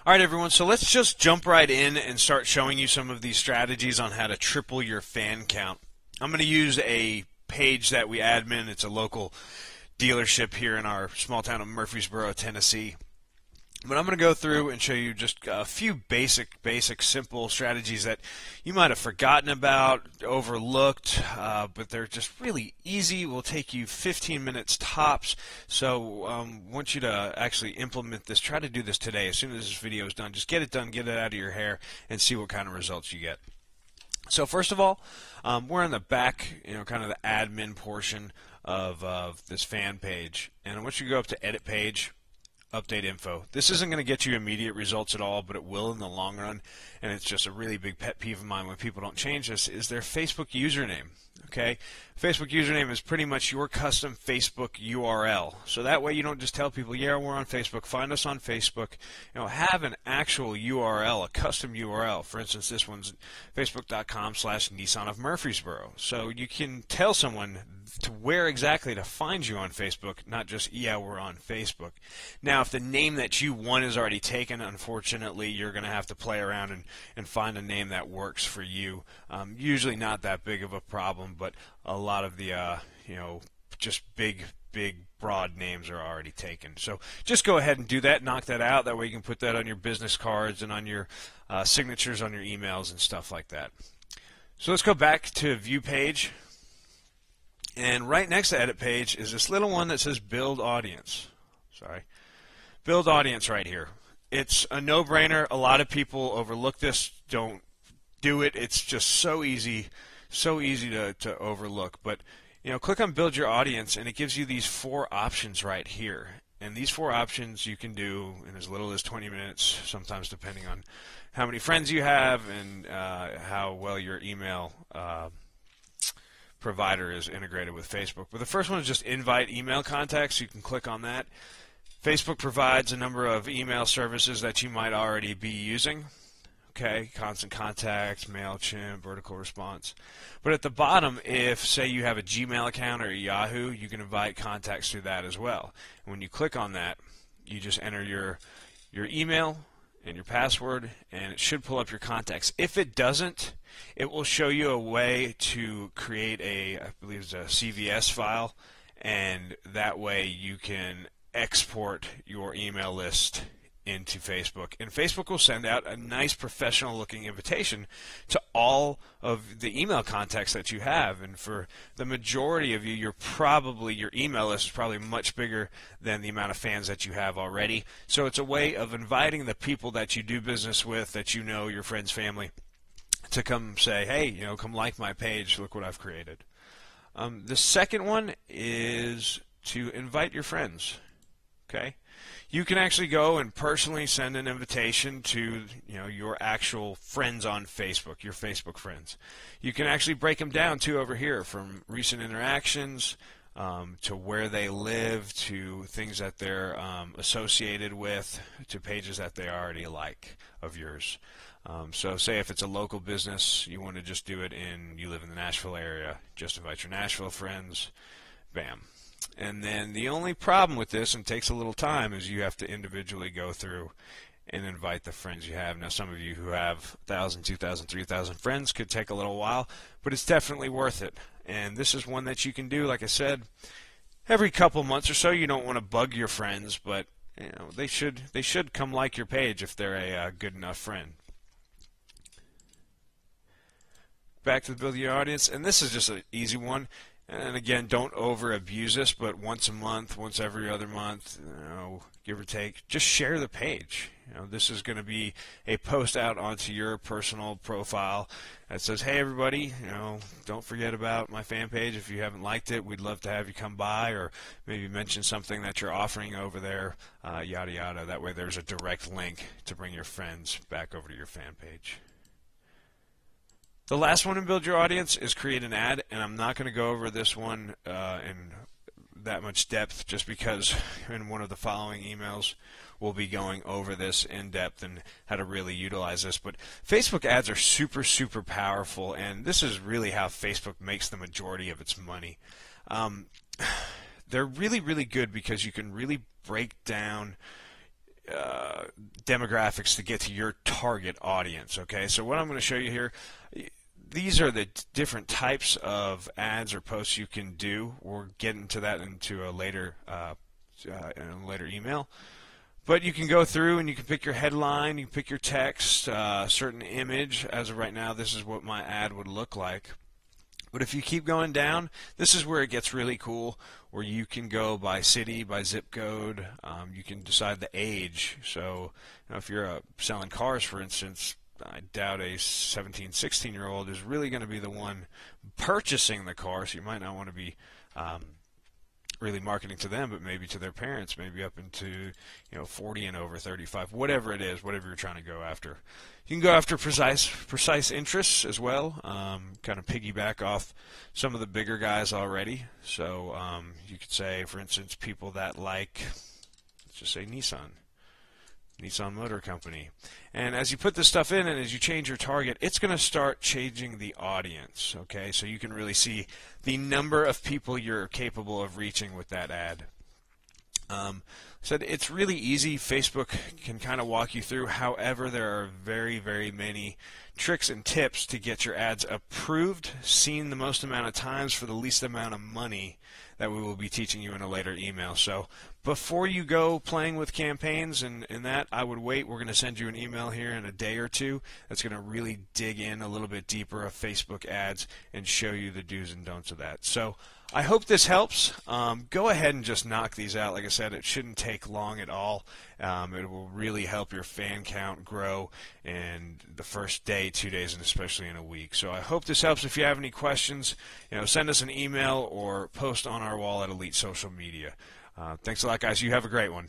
All right, everyone, so let's just jump right in and start showing you some of these strategies on how to triple your fan count. I'm going to use a page that we admin. It's a local dealership here in our small town of Murfreesboro, Tennessee. But I'm going to go through and show you just a few basic, simple strategies that you might have forgotten about, overlooked, but they're just really easy. Will take you 15 minutes tops. So I want you to actually implement this. Try to do this today. As soon as this video is done, just get it done, get it out of your hair, and see what kind of results you get. So first of all, we're in the back, kind of the admin portion of this fan page. And I want you to go up to Edit Page, Update Info. This isn't going to get you immediate results at all, but it will in the long run, and it's just a really big pet peeve of mine when people don't change this, is their Facebook username. Okay? Facebook username is pretty much your custom Facebook URL. So that way you don't just tell people, yeah, we're on Facebook, find us on Facebook. Have an actual URL, a custom URL. For instance, this one's facebook.com/Nissan of Murfreesboro. So you can tell someone to where exactly to find you on Facebook, not just, yeah, we're on Facebook. Now, if the name that you want is already taken, unfortunately, you're going to have to play around and find a name that works for you. Usually not that big of a problem, but a lot of the, just big, broad names are already taken. So just go ahead and do that, knock that out. That way you can put that on your business cards and on your signatures on your emails and stuff like that. So let's go back to View Page. And right next to Edit Page is this little one that says Build Audience. Build Audience right here. It's a no-brainer. A lot of people overlook this, don't do it. It's just so easy to overlook. But click on Build Your Audience, and it gives you these 4 options right here. And these 4 options you can do in as little as 20 minutes, sometimes depending on how many friends you have and how well your email provider is integrated with Facebook. But the first one is just invite email contacts. You can click on that. Facebook provides a number of email services that you might already be using. Okay, Constant Contact, MailChimp, Vertical Response. But at the bottom, if, say, you have a Gmail account or a Yahoo, you can invite contacts through that as well. And when you click on that, you just enter your email and your password, and it should pull up your contacts. If it doesn't, it will show you a way to create I believe it's a CVS file, and that way you can export your email list into Facebook, and Facebook will send out a nice professional looking invitation to all of the email contacts that you have. And for the majority of you, your email list is probably much bigger than the amount of fans that you have already. So it's a way of inviting the people that you do business with, that your friends, family, to come say, hey, come like my page, look what I've created. The second one is to invite your friends. Okay? You can actually go and personally send an invitation to your actual friends on Facebook, your Facebook friends. You can actually break them down too over here, from recent interactions to where they live, to things that they're associated with, to pages that they already like of yours. So say if it's a local business, you want to just do it you live in the Nashville area, just invite your Nashville friends, bam. And then the only problem with this, and takes a little time, is you have to individually go through and invite the friends you have. Now, some of you who have 1,000, 2,000, 3,000 friends could take a little while, but it's definitely worth it. And this is one that you can do, like I said, every couple months or so. You don't want to bug your friends, but they should come like your page if they're a good enough friend. Back to the Build Your Audience, and this is just an easy one. And again, don't over abuse this, but once a month, once every other month, give or take, just share the page. This is going to be a post out onto your personal profile that says, hey everybody, don't forget about my fan page. If you haven't liked it, we'd love to have you come by, or maybe mention something that you're offering over there, yada yada. That way there's a direct link to bring your friends back over to your fan page. The last one in Build Your Audience is create an ad, and I'm not going to go over this one in that much depth, just because in one of the following emails we'll be going over this in depth and how to really utilize this. But Facebook ads are super powerful, and this is really how Facebook makes the majority of its money. They're really good because you can really break down demographics to get to your target audience. Okay, so what I'm going to show you here, these are the different types of ads or posts you can do. We'll get into that into a later email. But you can go through and you can pick your headline, you can pick your text, certain image. As of right now, this is what my ad would look like. But if you keep going down, this is where it gets really cool, where you can go by city, by zip code. You can decide the age. So if you're selling cars, for instance, I doubt a 17, 16-year-old is really going to be the one purchasing the car, so you might not want to be really marketing to them, but maybe to their parents, maybe up into 40 and over, 35, whatever it is, whatever you're trying to go after. You can go after precise interests as well, kind of piggyback off some of the bigger guys already. So you could say, for instance, people that like, let's just say Nissan Motor Company. And as you put this stuff in and as you change your target, it's going to start changing the audience. Okay, so you can really see the number of people you're capable of reaching with that ad. So it's really easy. Facebook can kind of walk you through. However, there are very, very many tricks and tips to get your ads approved, seen the most amount of times for the least amount of money, that we will be teaching you in a later email. So before you go playing with campaigns and that, I would wait. We're going to send you an email here in a day or two that's going to really dig in a little bit deeper of Facebook ads and show you the do's and don'ts of that. So I hope this helps. Go ahead and just knock these out. Like I said, it shouldn't take long at all. It will really help your fan count grow in the first day, 2 days, and especially in a week. So I hope this helps. If you have any questions, send us an email or post on our wall at Elite Social Media. Thanks a lot, guys. You have a great one.